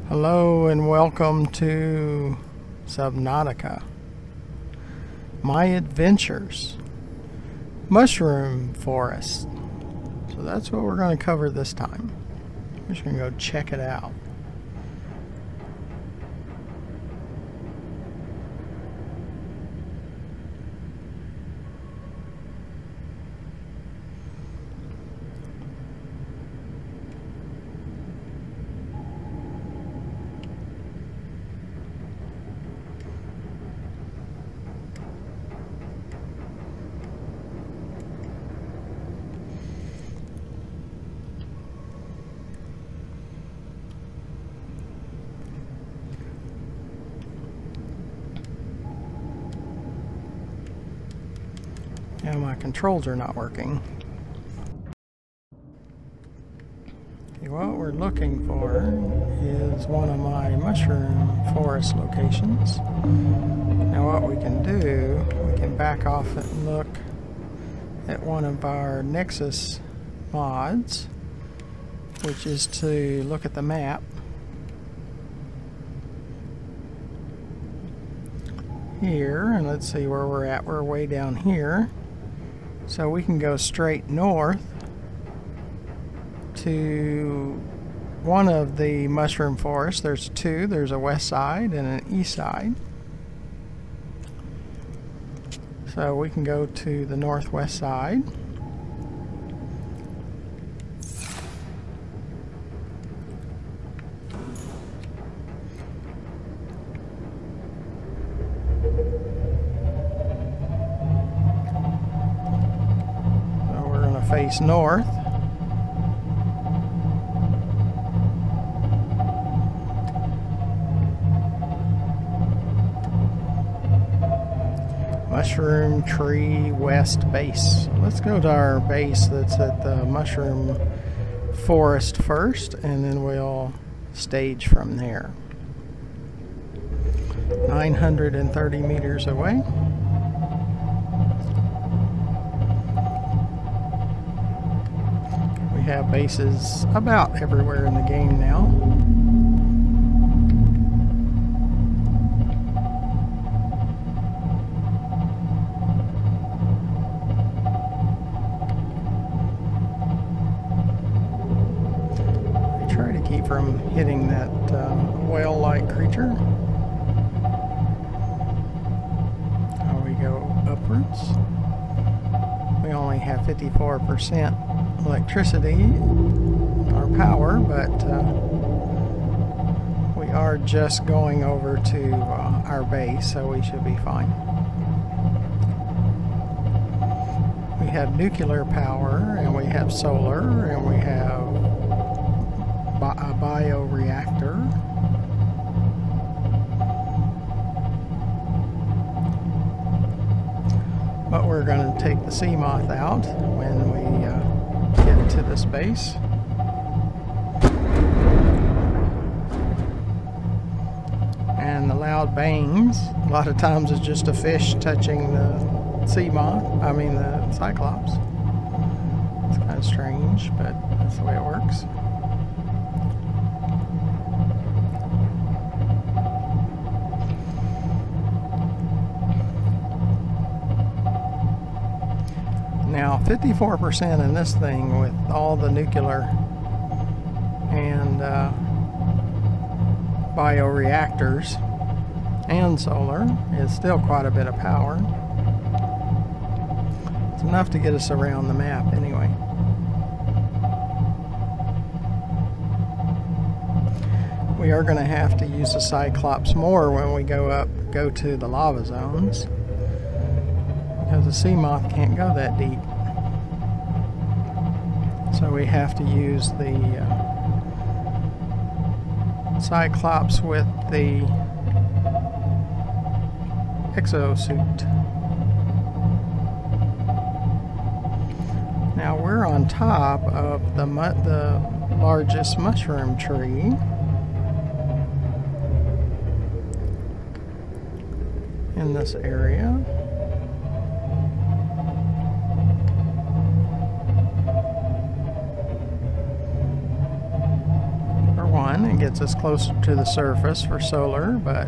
Hello and welcome to Subnautica. My adventures. Mushroom forest. So that's what we're going to cover this time. We're just going to go check it out. Yeah, my controls are not working. Okay, what we're looking for is one of my mushroom forest locations. Now what we can do, we can back off and look at one of our Nexus mods, which is to look at the map. Here, and let's see where we're at. We're way down here. So we can go straight north to one of the mushroom forests. There's two. There's a west side and an east side. So we can go to the northwest side. Face north. Mushroom Tree West Base. Let's go to our base that's at the mushroom forest first, and then we'll stage from there. 930 meters away. We have bases about everywhere in the game now. I try to keep from hitting that whale-like creature. Now we go upwards. We only have 54% electricity or power, but we are just going over to our base, so we should be fine. We have nuclear power, and we have solar, and we have a bioreactor. But we're going to take the sea moth out when we get to the space. And the loud bangs, a lot of times it's just a fish touching the sea moth, the cyclops. It's kind of strange, but that's the way it works. Now 54% in this thing with all the nuclear and bioreactors and solar is still quite a bit of power. It's enough to get us around the map anyway. We are going to have to use the Cyclops more when we go to the lava zones, because the sea moth can't go that deep. So we have to use the Cyclops with the exosuit. Now we're on top of the largest mushroom tree. In this area. gets us closer to the surface for solar, but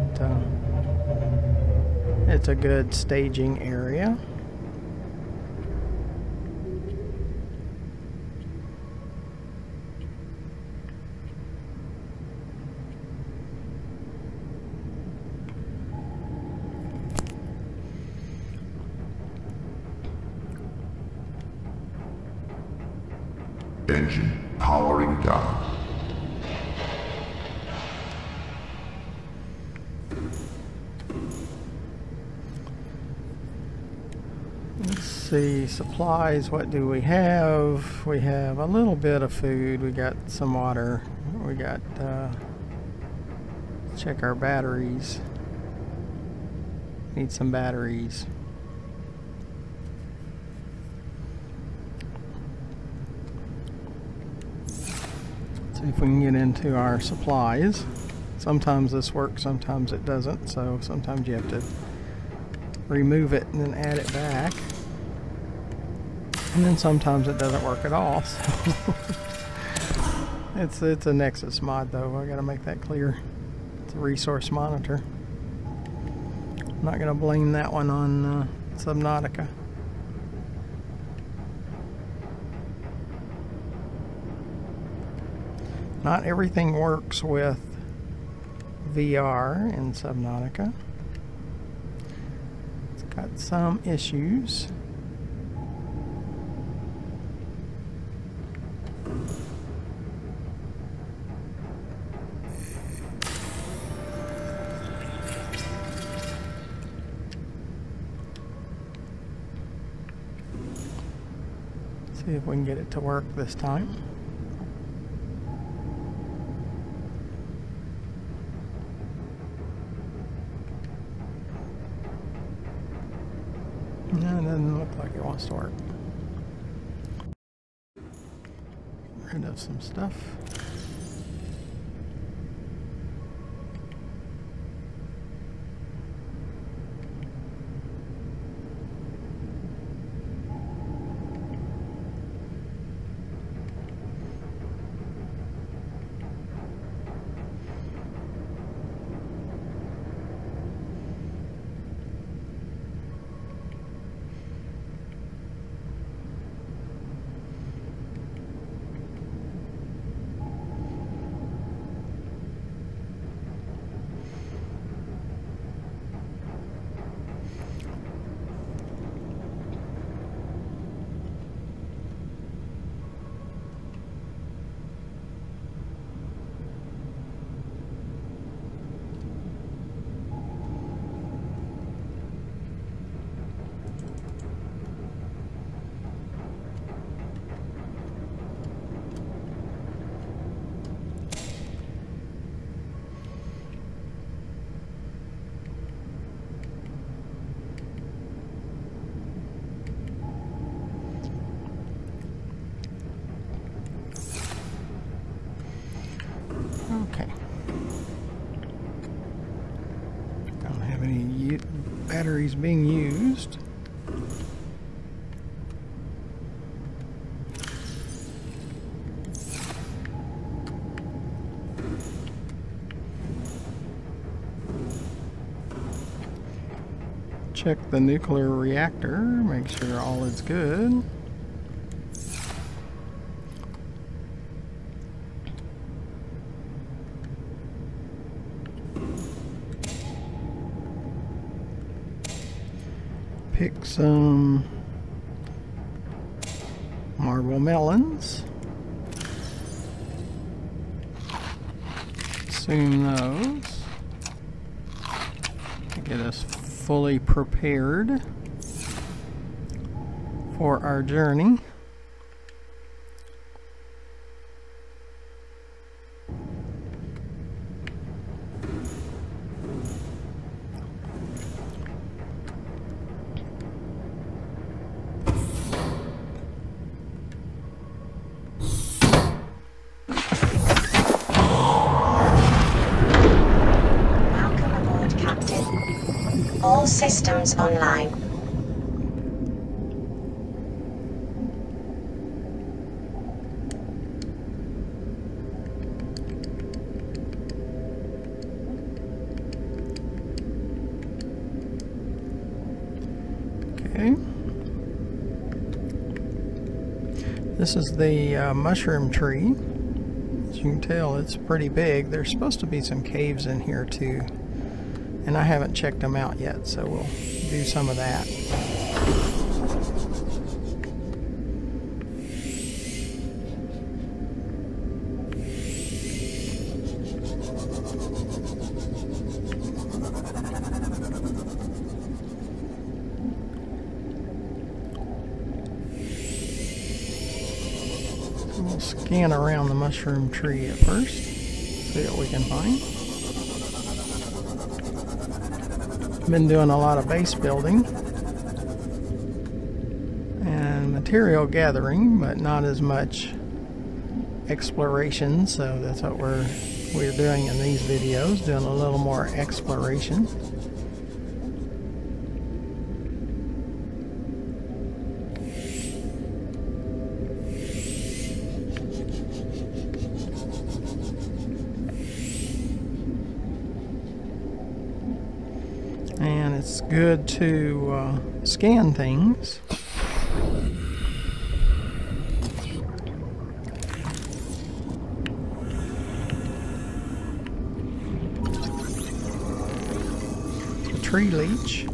it's a good staging area. Engine powering down. Let's see, supplies, what do we have? We have a little bit of food, we got some water, we got, check our batteries. Need some batteries. See if we can get into our supplies. Sometimes this works, sometimes it doesn't, so sometimes you have to remove it and then add it back. And then sometimes it doesn't work at all. So it's a Nexus mod though, I gotta make that clear. It's a resource monitor. I'm not gonna blame that one on Subnautica. Not everything works with VR in Subnautica. It's got some issues. See if we can get it to work this time. No, it doesn't look like it wants to work. Rid of some stuff. Okay. Don't have any batteries being used. Check the nuclear reactor, make sure all is good. Pick some marble melons. Consume those to get us fully prepared for our journey. All systems online. This is the mushroom tree. As you can tell, it's pretty big. There's supposed to be some caves in here too, and I haven't checked them out yet, so we'll do some of that. We'll scan around the mushroom tree at first, see what we can find. Been doing a lot of base building and material gathering, but not as much exploration, so that's what we're doing in these videos, doing a little more exploration. And it's good to scan things. The tree leech.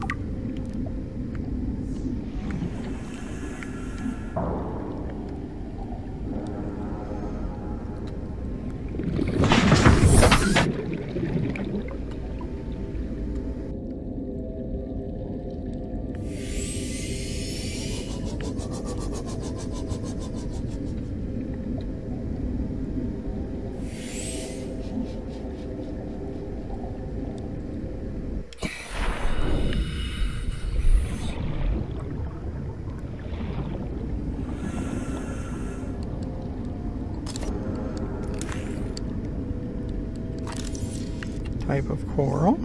Type of coral.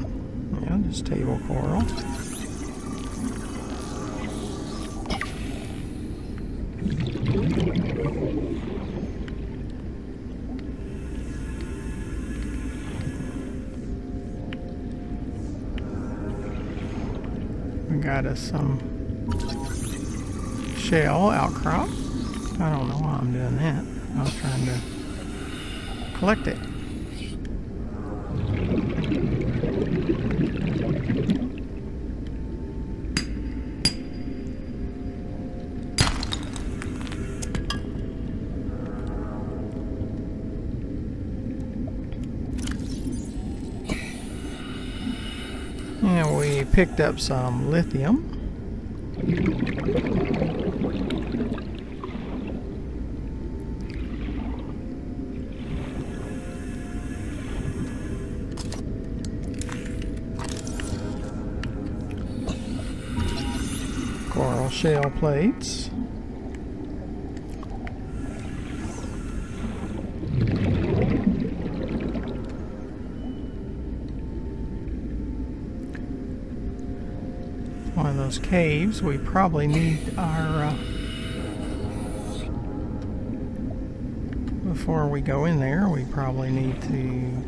Yeah, just table coral. We got us some shell outcrop. I don't know why I'm doing that. I was trying to collect it. And we picked up some lithium. Coral shell plates. One of those caves. We probably need our before we go in there, we probably need to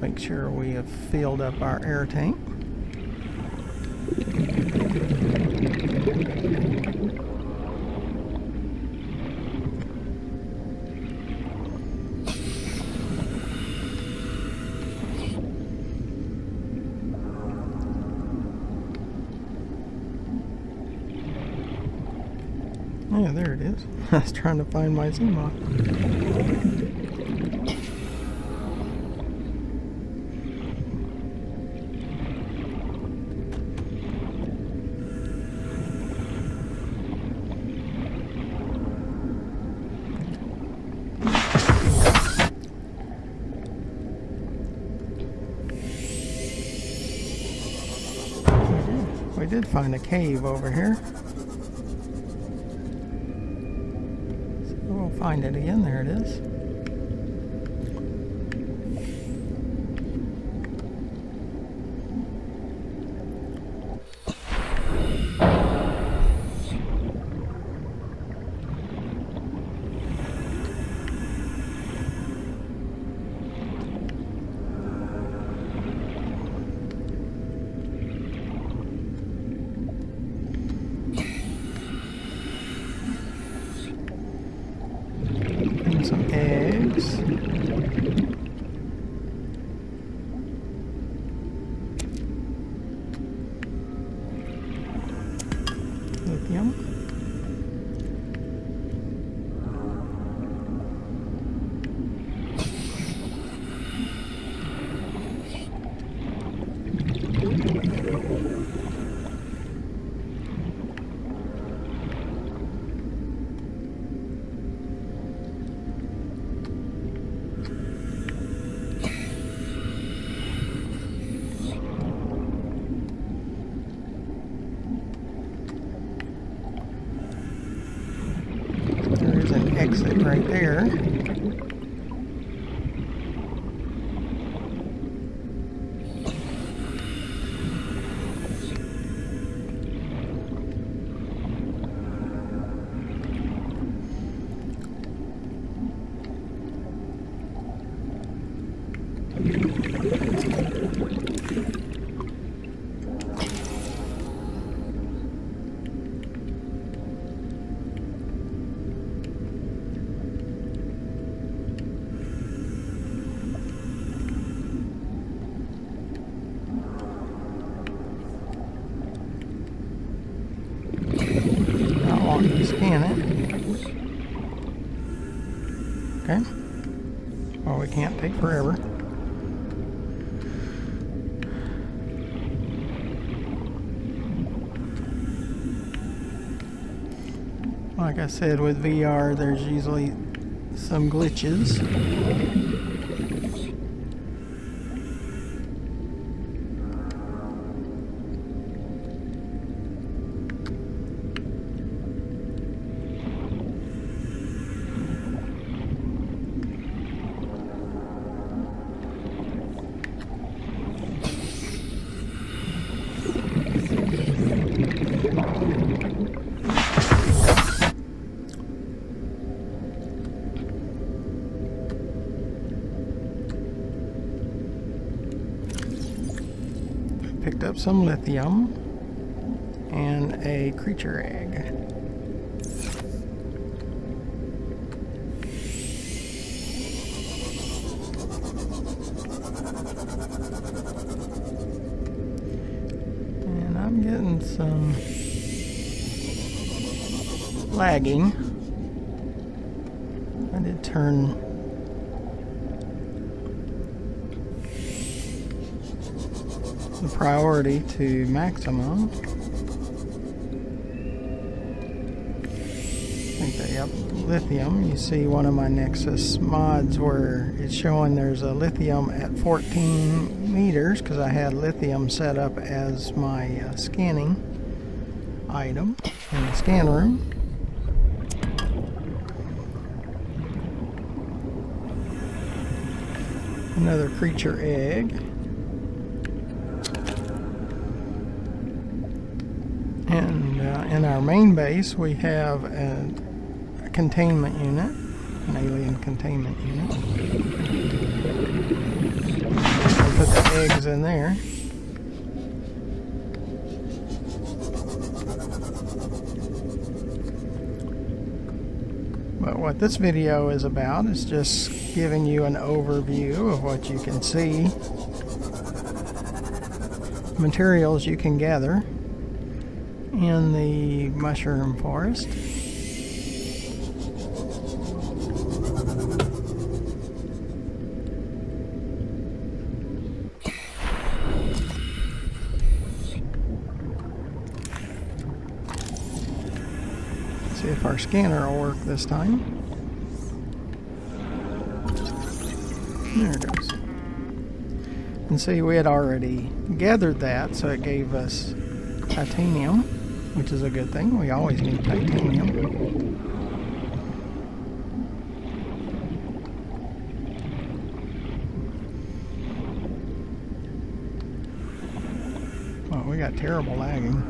make sure we have filled up our air tank. Yeah, there it is. I was trying to find my Zima. We did find a cave over here. We'll find it again. There it is. some eggs. Lithium. There's an exit right there. You scan it. Okay. Well, we can't take forever. Like I said, with VR, there's usually some glitches. Picked up some lithium and a creature egg. And I'm getting some lagging. I did turn the priority to maximum. I think they up lithium. You see one of my Nexus mods where it's showing there's a lithium at 14 meters because I had lithium set up as my scanning item in the scan room. Another creature egg. And in our main base we have a containment unit, an alien containment unit. I'll put the eggs in there. But what this video is about is just giving you an overview of what you can see, materials you can gather in the mushroom forest. See if our scanner will work this time. There it goes. And see, we had already gathered that, so it gave us titanium, which is a good thing. We always need titanium. Well, we got terrible lagging.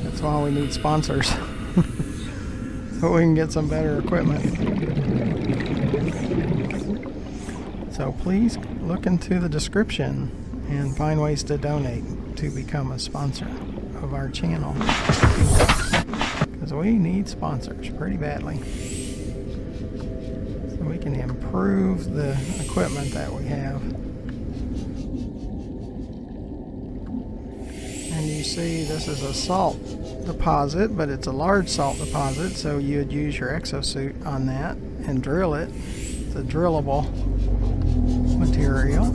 That's why we need sponsors. So we can get some better equipment. So please look into the description and find ways to donate to become a sponsor of our channel. because we need sponsors pretty badly. So we can improve the equipment that we have. And you see this is a salt deposit, but it's a large salt deposit, so you would use your exosuit on that and drill it. It's a drillable material.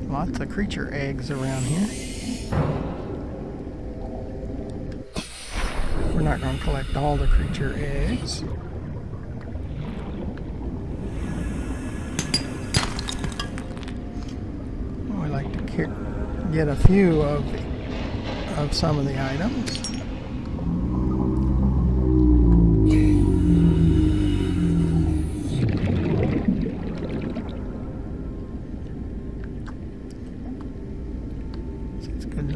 Lots of creature eggs around here. We're not going to collect all the creature eggs. We like to get a few of some of the items.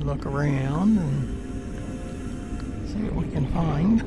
Look around and see what we can find.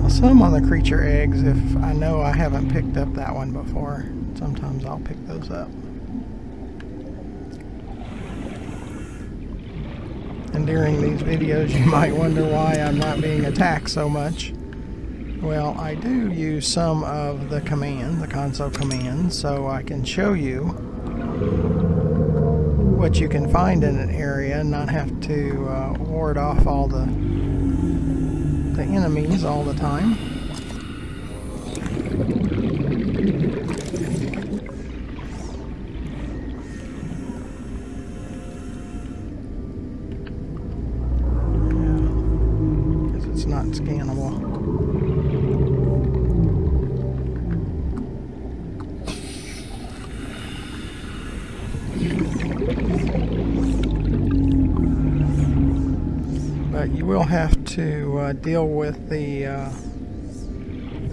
Some of the creature eggs, if I know I haven't picked up that one before, sometimes I'll pick those up. And during these videos you might wonder why I'm not being attacked so much. Well, I do use some of the commands, the console commands, so I can show you what you can find in an area and not have to ward off all the enemies all the time. Yeah, because it's not scannable. But you will have to deal with the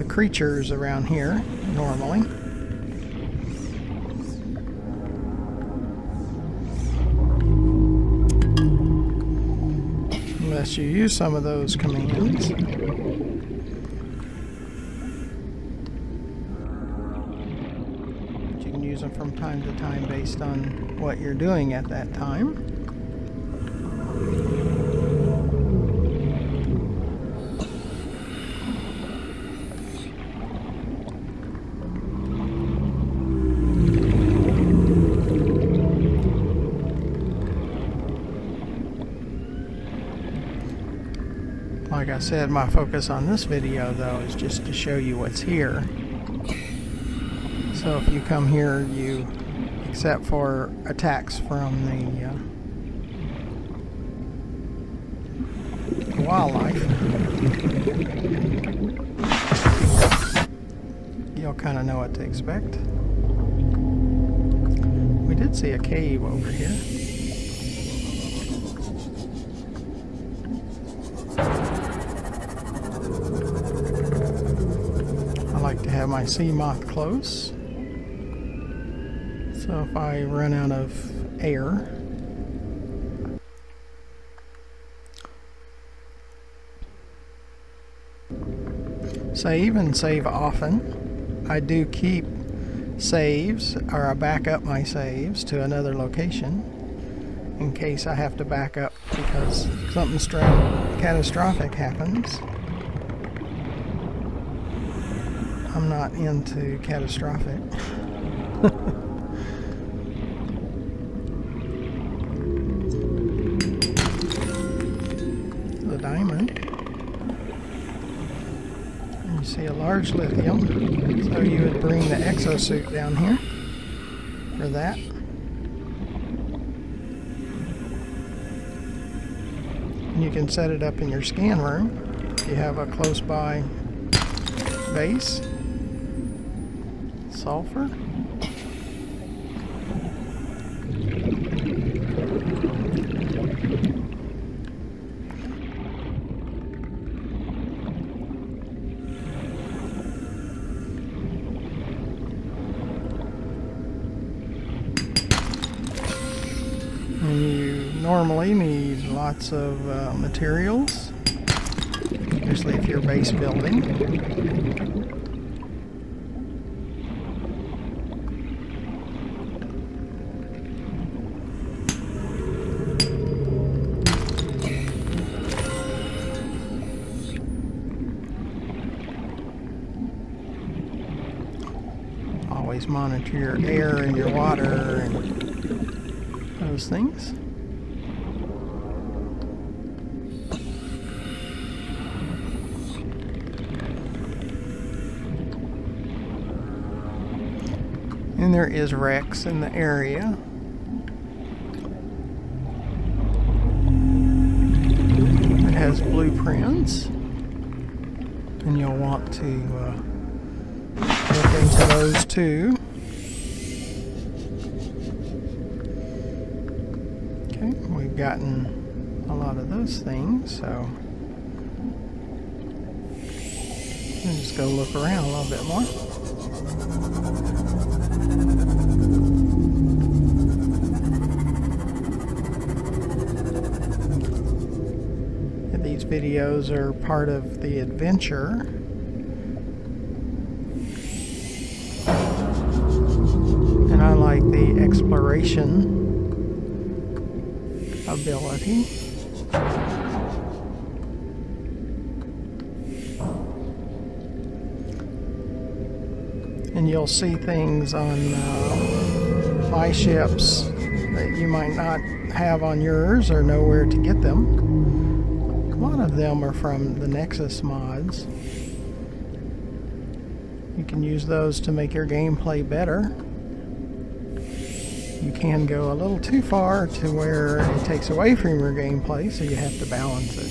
creatures around here normally. Unless you use some of those commands. But you can use them from time to time based on what you're doing at that time. Like I said, my focus on this video though is just to show you what's here. So if you come here, except for attacks from the wildlife, you'll kind of know what to expect. We did see a cave over here. I like to have my sea moth close, so if I run out of air, save and save often. I do keep saves, or I back up my saves to another location in case I have to back up because something catastrophic happens. I'm not into catastrophic. The diamond. And you see a large lithium. So you would bring the exosuit down here for that. And you can set it up in your scan room if you have a close by base. Sulfur. And you normally need lots of materials, especially if you're base building. Always monitor your air and your water and those things. And there is Rex in the area. It has blueprints, and you'll want to look into those too. Okay, we've gotten a lot of those things, so I'll just go look around a little bit more. And these videos are part of the adventure. And I like the exploration ability. And you'll see things on my ships that you might not have on yours or know where to get them. A lot of them are from the Nexus mods. You can use those to make your gameplay better. You can go a little too far to where it takes away from your gameplay, so you have to balance it.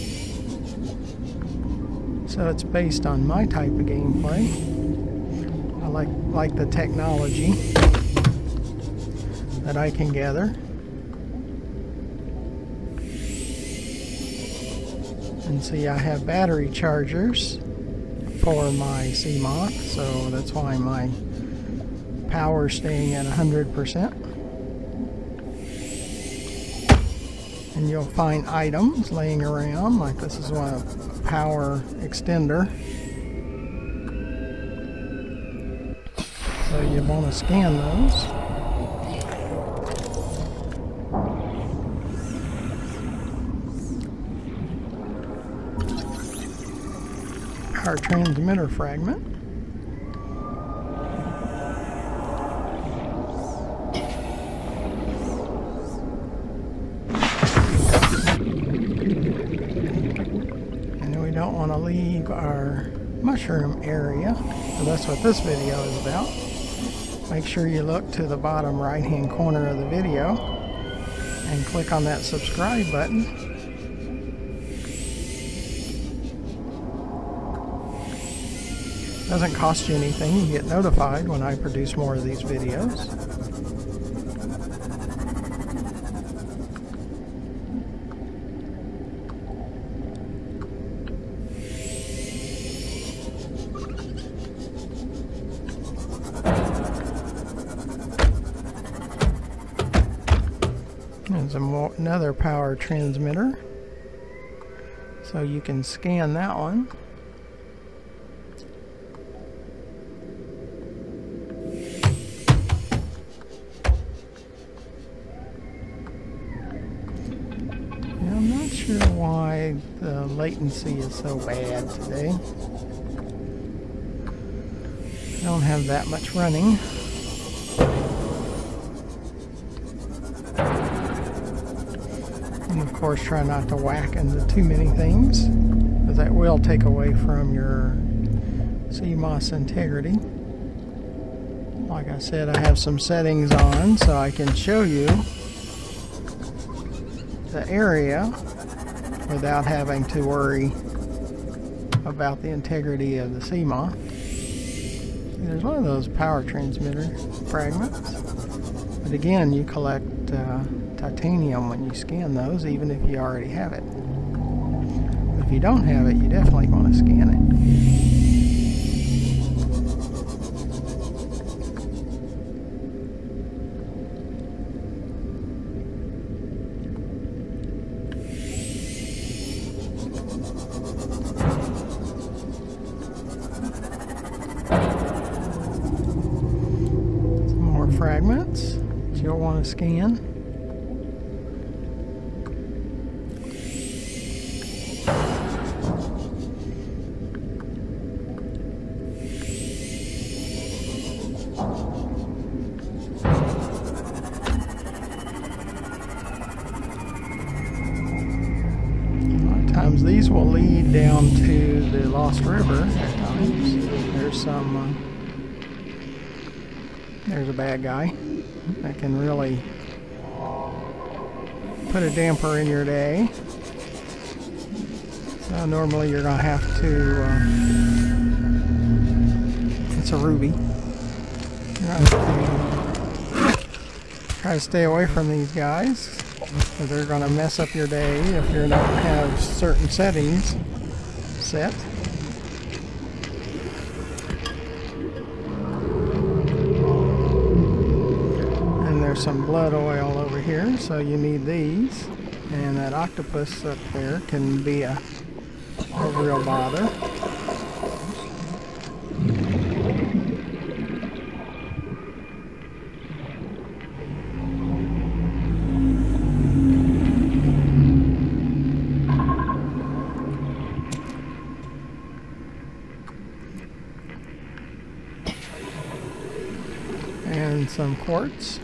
So it's based on my type of gameplay. I like the technology that I can gather. And see, I have battery chargers for my CMOth, so that's why my power's staying at 100%. And you'll find items laying around, like this is one of power extender. So you want to scan those. Our transmitter fragment. Don't want to leave our mushroom area, so that's what this video is about. Make sure you look to the bottom right hand corner of the video and click on that subscribe button. Doesn't cost you anything. You get notified when I produce more of these videos. There's another power transmitter, so you can scan that one. Yeah, I'm not sure why the latency is so bad today. I don't have that much running. And of course, try not to whack into too many things, because that will take away from your CMOS integrity. Like I said, I have some settings on so I can show you the area without having to worry about the integrity of the sea moth. There's one of those power transmitter fragments. But again, you collect titanium when you scan those, even if you already have it. If you don't have it, you definitely want to scan it. Some more fragments that you'll want to scan. These will lead down to the Lost River at times. There's some, there's a bad guy that can really put a damper in your day. So normally you're going to have to, it's a ruby. You're going to have to try to stay away from these guys, because they're going to mess up your day if you don't have certain settings set. And there's some blood oil over here, so you need these. And that octopus up there can be a real bother. And some quartz.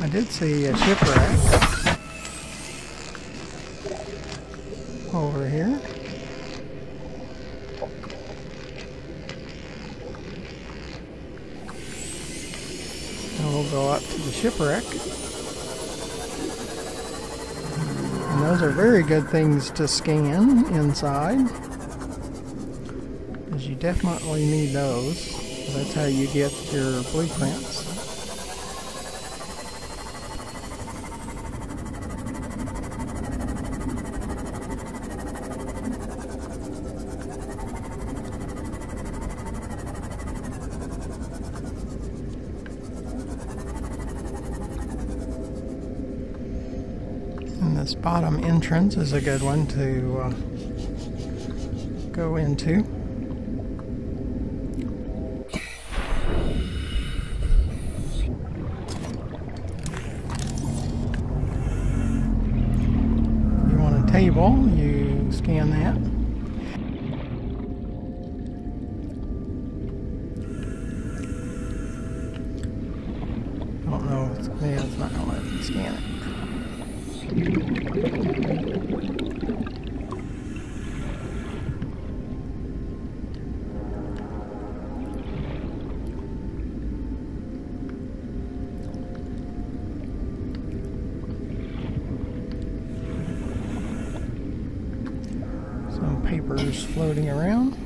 I did see a shipwreck over here. We'll go up to the shipwreck. And those are very good things to scan inside, because you definitely need those. That's how you get your blueprints. This bottom entrance is a good one to go into. If you want a table, you scan that. Don't know, yeah, it's not going to let me scan it. Some papers floating around.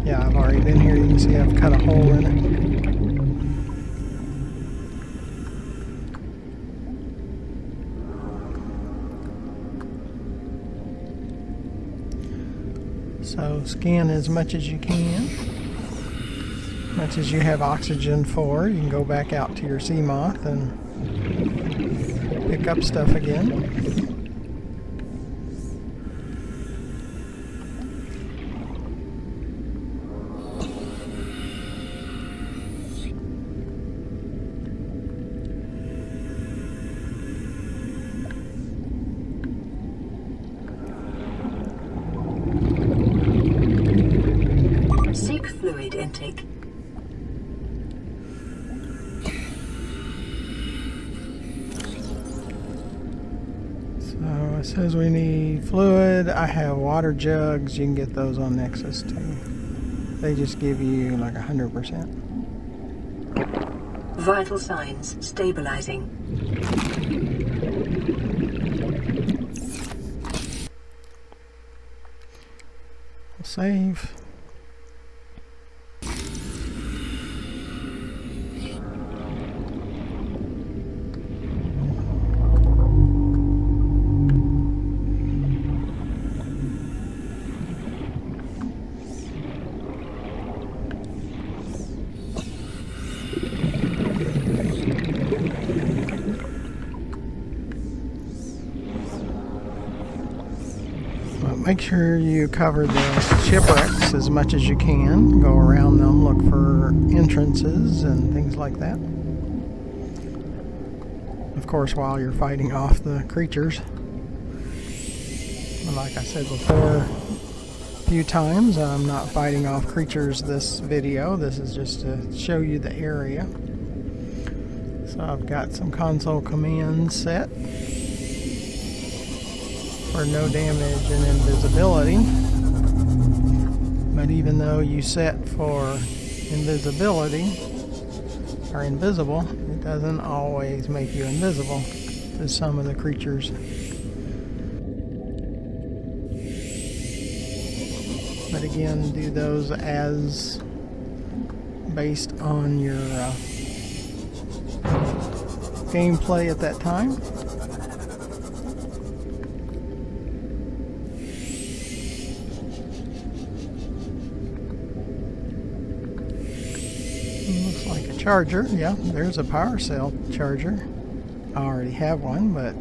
Yeah, I've already been here. You can see I've cut a hole in it. So scan as much as you can, as much as you have oxygen for. You can go back out to your sea moth and pick up stuff again. Fluid intake. it says we need fluid. I have water jugs. You can get those on Nexus too. They just give you like 100%. Vital signs stabilizing. Save. Make sure you cover the shipwrecks as much as you can. Go around them, look for entrances and things like that. Of course, while you're fighting off the creatures. But like I said before a few times, I'm not fighting off creatures this video. This is just to show you the area. So I've got some console commands set for no damage and invisibility. But even though you set for invisibility or invisible, it doesn't always make you invisible to some of the creatures. But again, do those as based on your gameplay at that time. Looks like a charger. Yeah, there's a power cell charger. I already have one, but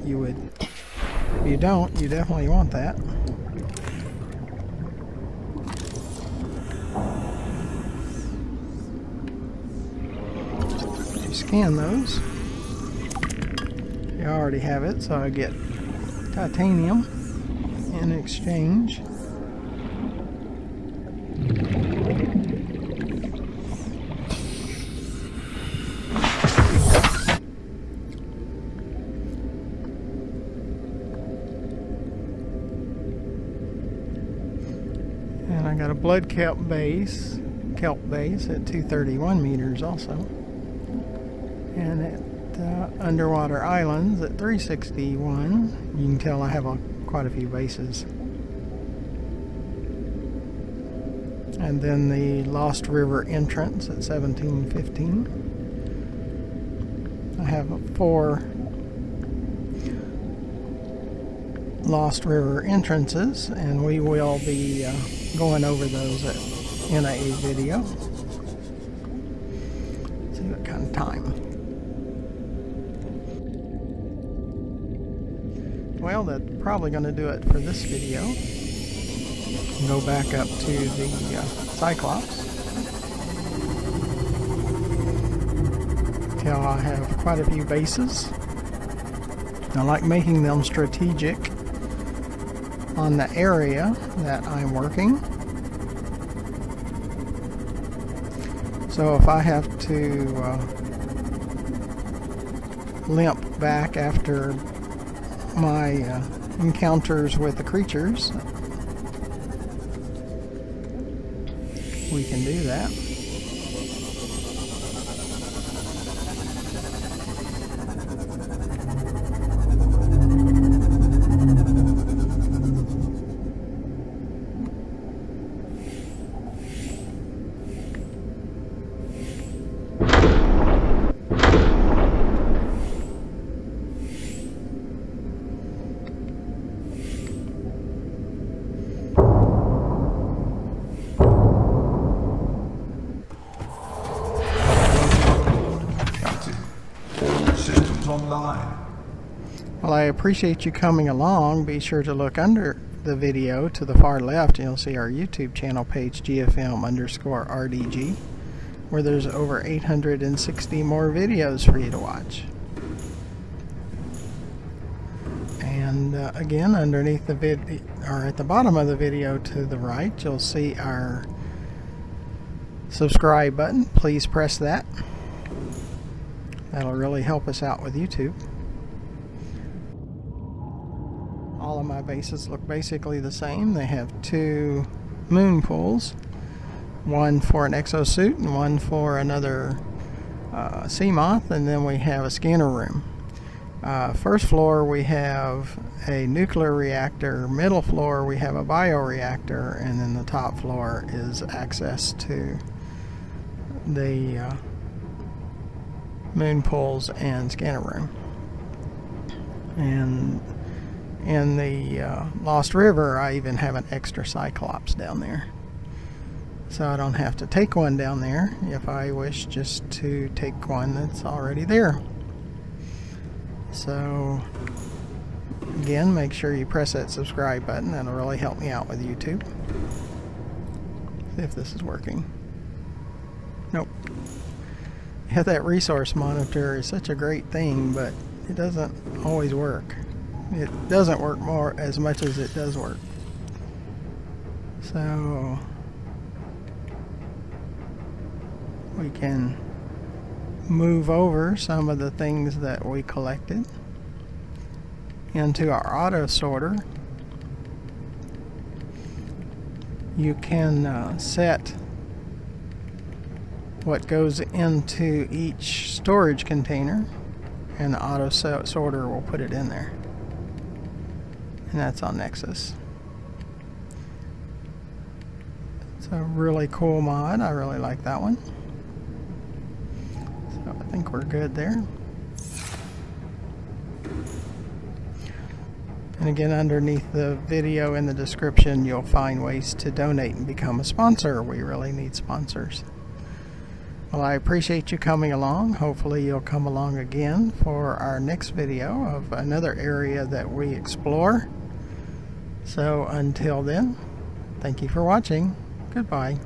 you would, if you don't, you definitely want that. You scan those. You already have it, so I get titanium in exchange. And I got a blood kelp base at 231 meters also. And at underwater islands at 361. You can tell I have quite a few bases. And then the Lost River entrance at 1715. I have 4 Lost River entrances, and we will be going over those in a video. Let's see what kind of time. Well, that's probably going to do it for this video. Go back up to the Cyclops. Tell I have quite a few bases. I like making them strategic on the area that I'm working. So if I have to limp back after my encounters with the creatures, we can do that. Well, I appreciate you coming along. Be sure to look under the video to the far left and you'll see our YouTube channel page, GFM_RDG, where there's over 860 more videos for you to watch. And again, underneath the video, or at the bottom of the video to the right, you'll see our subscribe button. Please press that. That'll really help us out with YouTube. all of my bases look basically the same. They have 2 moon pools, one for an exosuit and one for another sea moth, and then we have a scanner room. First floor we have a nuclear reactor, middle floor we have a bioreactor, and then the top floor is access to the moon pools and scanner room. And in the Lost River I even have an extra Cyclops down there, so I don't have to take one down there if I wish just to take one that's already there. So again, make sure you press that subscribe button. That'll really help me out with YouTube. See if this is working. Nope. Yeah, that resource monitor is such a great thing, but it doesn't always work. It doesn't work as much as it does work. So we can move over some of the things that we collected into our auto sorter. You can set what goes into each storage container, and the auto sorter will put it in there, and that's on Nexus. It's a really cool mod. I really like that one. So I think we're good there. And again, underneath the video in the description you'll find ways to donate and become a sponsor. We really need sponsors. Well, I appreciate you coming along. Hopefully you'll come along again for our next video of another area that we explore. So until then, thank you for watching. Goodbye.